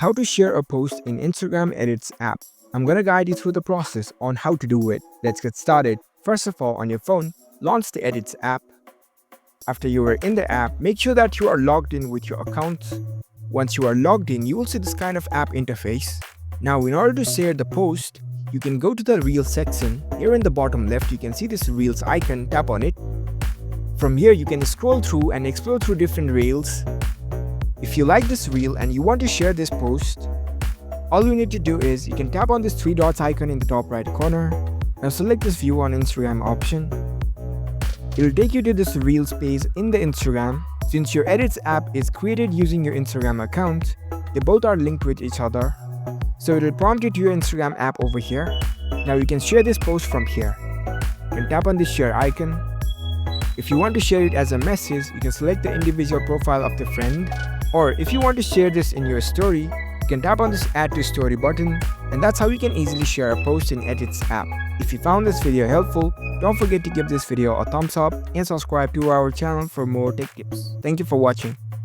How to share a post in Instagram Edits app. I'm gonna guide you through the process on how to do it. Let's get started. First of all, on your phone, launch the Edits app. After you are in the app, make sure that you are logged in with your account. Once you are logged in, you will see this kind of app interface. Now, in order to share the post, you can go to the Reels section. Here in the bottom left, you can see this Reels icon. Tap on it. From here, you can scroll through and explore through different Reels. If you like this reel and you want to share this post, all you need to do is you can tap on this three dots icon in the top right corner. Now select this view on Instagram option. It will take you to this Reels page in the Instagram. Since your Edits app is created using your Instagram account, they both are linked with each other. So it will prompt you to your Instagram app over here. Now you can share this post from here. You can tap on this share icon. If you want to share it as a message, you can select the individual profile of the friend. Or if you want to share this in your story, you can tap on this add to story button, and that's how you can easily share a post in Edits app. If you found this video helpful, don't forget to give this video a thumbs up and subscribe to our channel for more tech tips. Thank you for watching.